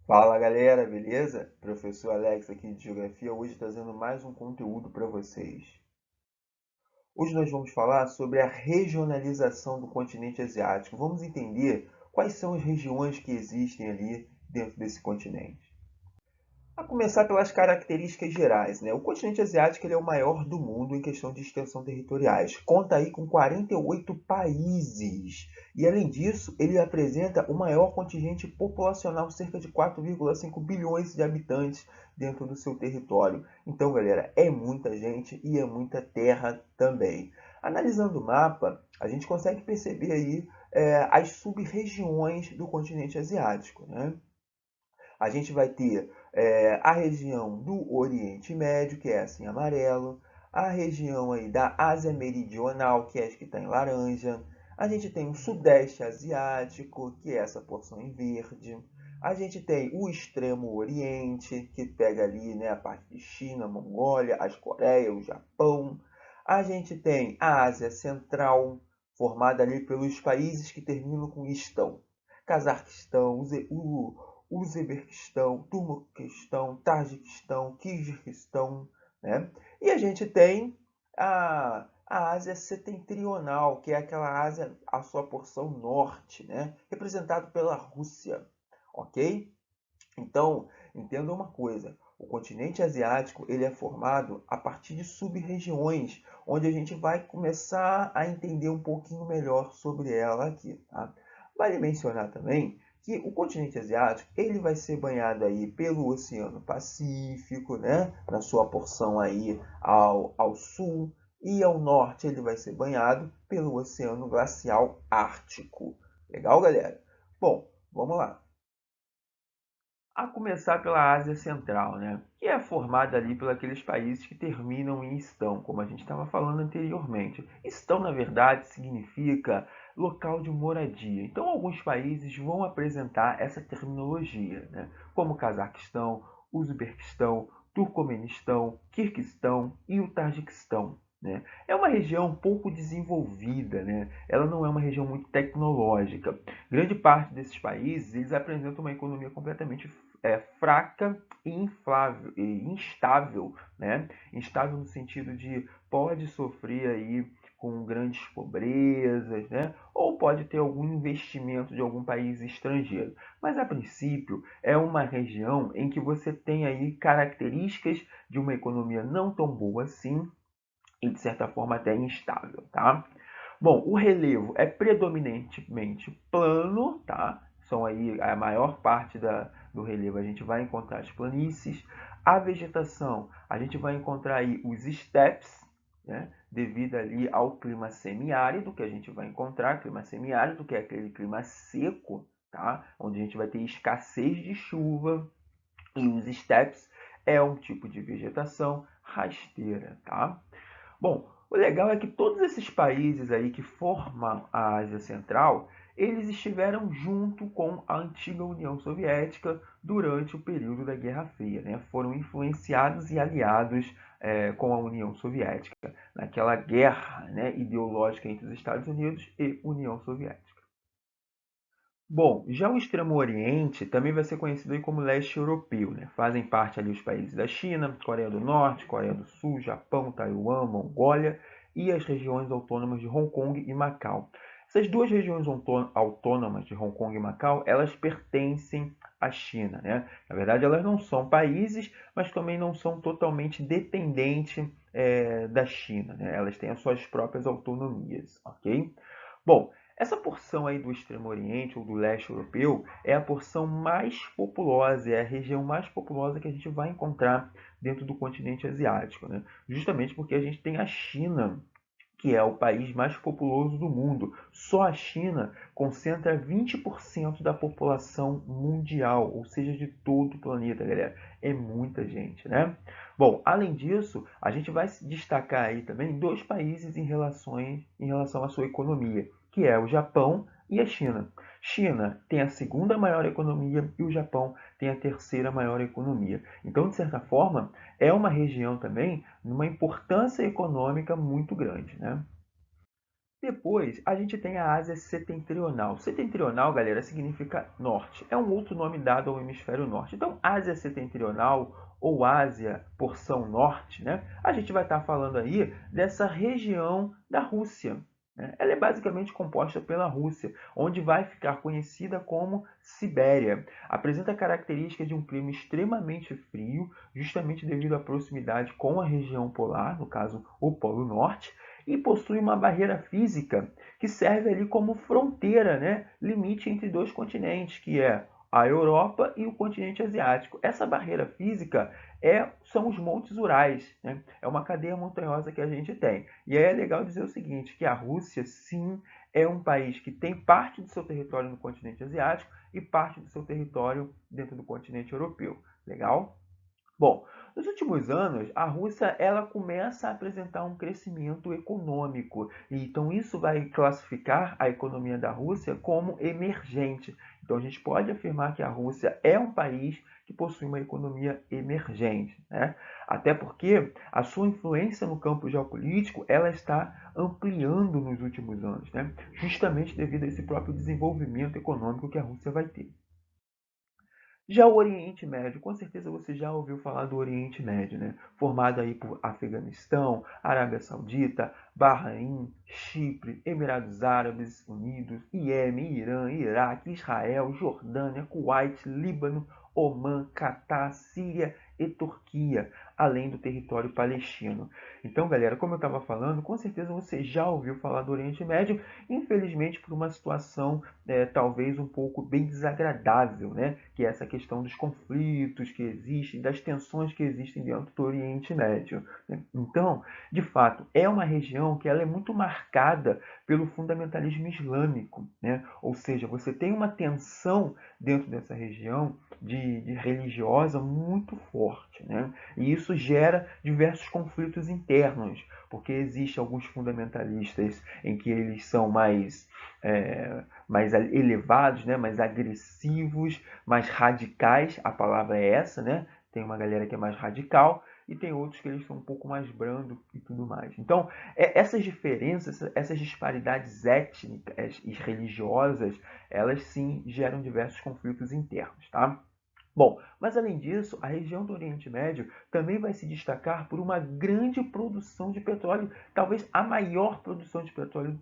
Fala galera, beleza? Professor Alex aqui de Geografia, hoje trazendo mais um conteúdo para vocês. Hoje nós vamos falar sobre a regionalização do continente asiático. Vamos entender quais são as regiões que existem ali dentro desse continente. A começar pelas características gerais, né? O continente asiático ele é o maior do mundo em questão de extensão territoriais. Conta aí com 48 países. E além disso, ele apresenta o maior contingente populacional, cerca de 4,5 bilhões de habitantes dentro do seu território. Então, galera, é muita gente e é muita terra também. Analisando o mapa, a gente consegue perceber aí as sub-regiões do continente asiático, né? A gente vai ter a região do Oriente Médio, que é assim amarelo, a região aí da Ásia Meridional, que é essa que está em laranja, a gente tem o Sudeste Asiático, que é essa porção em verde, a gente tem o Extremo Oriente, que pega ali, né, a parte de China, Mongólia, as Coreias, o Japão, a gente tem a Ásia Central, formada ali pelos países que terminam com istão, Cazaquistão, Uzbequistão, Turcomenistão, Tajiquistão, Kirguistão, né? E a gente tem a Ásia Setentrional, que é aquela Ásia, a sua porção norte, né? Representado pela Rússia, ok? Então, entenda uma coisa, o continente asiático ele é formado a partir de sub-regiões, onde a gente vai começar a entender um pouquinho melhor sobre ela aqui, tá? Vale mencionar também que o continente asiático ele vai ser banhado aí pelo Oceano Pacífico, né? Na sua porção aí ao sul, e ao norte ele vai ser banhado pelo Oceano Glacial Ártico. Legal, galera? Bom, vamos lá. A começar pela Ásia Central, né? Que é formada ali por aqueles países que terminam em estão, como a gente estava falando anteriormente. Estão, na verdade, significa local de moradia. Então, alguns países vão apresentar essa terminologia, né? Como Cazaquistão, Uzbequistão, Turcomenistão, Quirguistão e o Tajiquistão. Né? É uma região pouco desenvolvida, né? Ela não é uma região muito tecnológica. Grande parte desses países eles apresentam uma economia completamente fraca e inflável, e instável, né? Instável no sentido de pode sofrer aí com grandes pobrezas, né? Ou pode ter algum investimento de algum país estrangeiro. Mas a princípio é uma região em que você tem aí características de uma economia não tão boa assim e de certa forma até instável, tá? Bom, o relevo é predominantemente plano, tá? São aí a maior parte do relevo a gente vai encontrar as planícies. A vegetação, a gente vai encontrar aí os steppes, né? Devido ali ao clima semiárido que a gente vai encontrar, clima semiárido que é aquele clima seco, tá? Onde a gente vai ter escassez de chuva e os steppes é um tipo de vegetação rasteira, tá? Bom, o legal é que todos esses países aí que formam a Ásia Central, eles estiveram junto com a antiga União Soviética durante o período da Guerra Fria, né? Foram influenciados e aliados com a União Soviética, naquela guerra, né, ideológica entre os Estados Unidos e União Soviética. Bom, já o Extremo Oriente também vai ser conhecido aí como leste europeu, né? Fazem parte ali os países da China, Coreia do Norte, Coreia do Sul, Japão, Taiwan, Mongólia e as regiões autônomas de Hong Kong e Macau. Essas duas regiões autônomas de Hong Kong e Macau, elas pertencem à China, né? Na verdade, elas não são países, mas também não são totalmente dependentes da China, né? Elas têm as suas próprias autonomias, ok? Bom, essa porção aí do Extremo Oriente ou do leste europeu é a porção mais populosa, é a região mais populosa que a gente vai encontrar dentro do continente asiático, né? Justamente porque a gente tem a China, que é o país mais populoso do mundo. Só a China concentra 20% da população mundial, ou seja, de todo o planeta, galera. É muita gente, né? Bom, além disso, a gente vai destacar aí também dois países em relação à sua economia, que é o Japão e a China. China tem a segunda maior economia e o Japão tem a terceira maior economia. Então, de certa forma, é uma região também numa importância econômica muito grande, né? Depois, a gente tem a Ásia Setentrional. Setentrional, galera, significa norte. É um outro nome dado ao hemisfério norte. Então, Ásia Setentrional ou Ásia porção norte, né? A gente vai estar falando aí dessa região da Rússia, né? Ela é basicamente composta pela Rússia, onde vai ficar conhecida como Sibéria. Apresenta características de um clima extremamente frio, justamente devido à proximidade com a região polar, no caso, o Polo Norte, e possui uma barreira física que serve ali como fronteira, né? Limite entre dois continentes, que é a Europa e o continente asiático. Essa barreira física são os Montes Urais, né? É uma cadeia montanhosa que a gente tem. E aí é legal dizer o seguinte, que a Rússia, sim, é um país que tem parte do seu território no continente asiático e parte do seu território dentro do continente europeu. Legal? Bom, nos últimos anos, a Rússia ela começa a apresentar um crescimento econômico. Então, isso vai classificar a economia da Rússia como emergente. Então, a gente pode afirmar que a Rússia é um país que possui uma economia emergente, né? Até porque a sua influência no campo geopolítico ela está ampliando nos últimos anos, né? Justamente devido a esse próprio desenvolvimento econômico que a Rússia vai ter. Já o Oriente Médio, com certeza você já ouviu falar do Oriente Médio, né? Formado aí por Afeganistão, Arábia Saudita, Bahrein, Chipre, Emirados Árabes Unidos, Iêmen, Irã, Iraque, Israel, Jordânia, Kuwait, Líbano, Omã, Catar, Síria e Turquia, além do território palestino. Então, galera, como eu estava falando, com certeza você já ouviu falar do Oriente Médio, infelizmente por uma situação talvez um pouco bem desagradável, né? Que é essa questão dos conflitos que existem, das tensões que existem dentro do Oriente Médio, né? Então, de fato, é uma região que ela é muito marcada pelo fundamentalismo islâmico, né? Ou seja, você tem uma tensão dentro dessa região de religiosa muito forte, né? E isso gera diversos conflitos internos, porque existem alguns fundamentalistas em que eles são mais elevados, né? Mais agressivos, mais radicais, a palavra é essa, né? Tem uma galera que é mais radical e tem outros que eles são um pouco mais brando e tudo mais. Então, essas diferenças, essas disparidades étnicas e religiosas, elas sim geram diversos conflitos internos, tá? Bom, mas além disso, a região do Oriente Médio também vai se destacar por uma grande produção de petróleo, talvez a maior produção de petróleo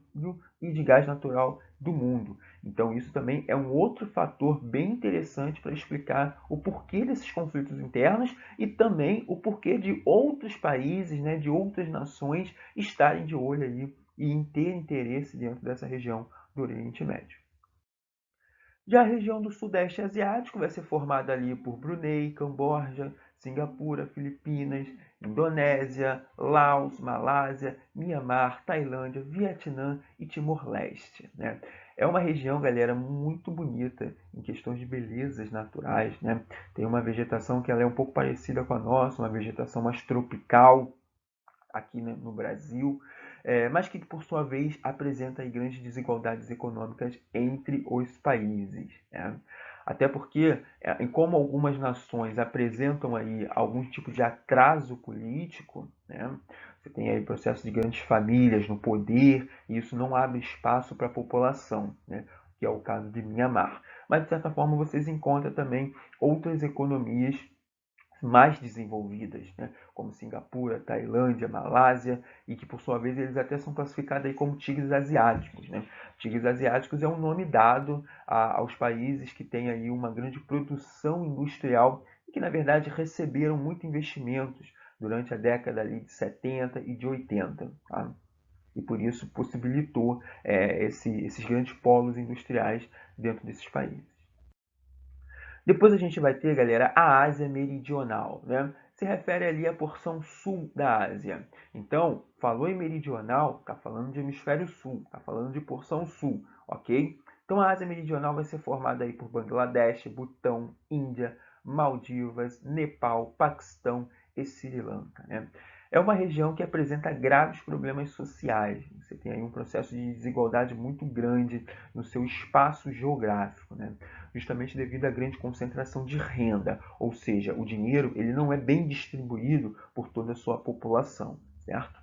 e de gás natural do mundo. Então, isso também é um outro fator bem interessante para explicar o porquê desses conflitos internos e também o porquê de outros países, né, de outras nações estarem de olho ali e em ter interesse dentro dessa região do Oriente Médio. Já a região do Sudeste Asiático vai ser formada ali por Brunei, Camboja, Singapura, Filipinas, Indonésia, Laos, Malásia, Mianmar, Tailândia, Vietnã e Timor-Leste, né? É uma região, galera, muito bonita em questões de belezas naturais, né? Tem uma vegetação que ela é um pouco parecida com a nossa, uma vegetação mais tropical, aqui, né, no Brasil, mas que, por sua vez, apresenta aí grandes desigualdades econômicas entre os países, né? Até porque, como algumas nações apresentam aí algum tipo de atraso político, né? Você tem aí processo de grandes famílias no poder, e isso não abre espaço para a população, né? Que é o caso de Mianmar. Mas, de certa forma, vocês encontram também outras economias mais desenvolvidas, né? Como Singapura, Tailândia, Malásia, e que por sua vez eles até são classificados aí como tigres asiáticos, né? Tigres asiáticos é um nome dado aos países que têm aí uma grande produção industrial e que na verdade receberam muito investimentos durante a década ali de 70 e de 80, tá? E por isso possibilitou esses grandes polos industriais dentro desses países. Depois a gente vai ter, galera, a Ásia Meridional, né? Se refere ali à porção sul da Ásia. Então, falou em meridional, está falando de hemisfério sul, está falando de porção sul, ok? Então, a Ásia Meridional vai ser formada aí por Bangladesh, Butão, Índia, Maldivas, Nepal, Paquistão e Sri Lanka, né? É uma região que apresenta graves problemas sociais. Você tem aí um processo de desigualdade muito grande no seu espaço geográfico, né? Justamente devido à grande concentração de renda, ou seja, o dinheiro ele não é bem distribuído por toda a sua população, certo?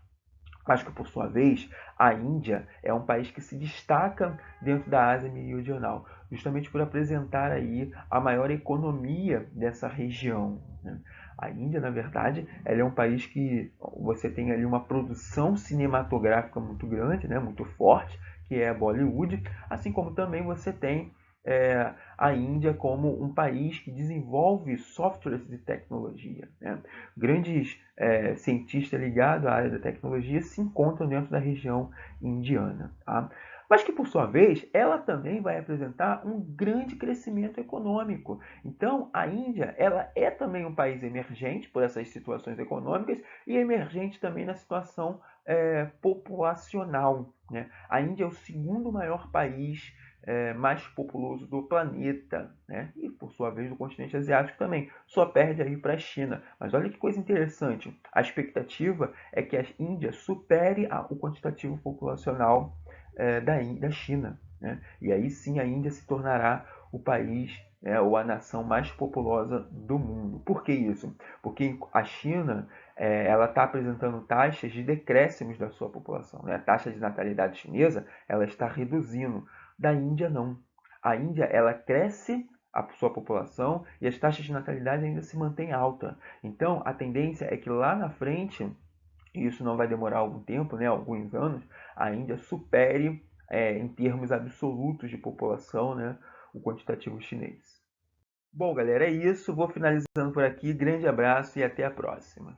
Mas que, por sua vez, a Índia é um país que se destaca dentro da Ásia Meridional, justamente por apresentar aí a maior economia dessa região, né? A Índia, na verdade, ela é um país que você tem ali uma produção cinematográfica muito grande, né, muito forte, que é Bollywood, assim como também você tem a Índia como um país que desenvolve softwares de tecnologia, né? Grandes cientistas ligados à área da tecnologia se encontram dentro da região indiana, tá? Mas que, por sua vez, ela também vai apresentar um grande crescimento econômico. Então, a Índia ela é também um país emergente por essas situações econômicas e emergente também na situação populacional, né? A Índia é o segundo maior país mais populoso do planeta, né? E por sua vez do continente asiático também, só perde aí para a China. Mas olha que coisa interessante, a expectativa é que a Índia supere o quantitativo populacional da China, né? E aí sim a Índia se tornará o país ou a nação mais populosa do mundo. Por que isso? Porque a China ela está apresentando taxas de decréscimos da sua população, né? A taxa de natalidade chinesa ela está reduzindo. Da Índia não. A Índia ela cresce a sua população e as taxas de natalidade ainda se mantêm alta. Então a tendência é que lá na frente, e isso não vai demorar algum tempo, né, alguns anos, a Índia supere em termos absolutos de população, né, o quantitativo chinês. Bom, galera, é isso. Vou finalizando por aqui. Grande abraço e até a próxima.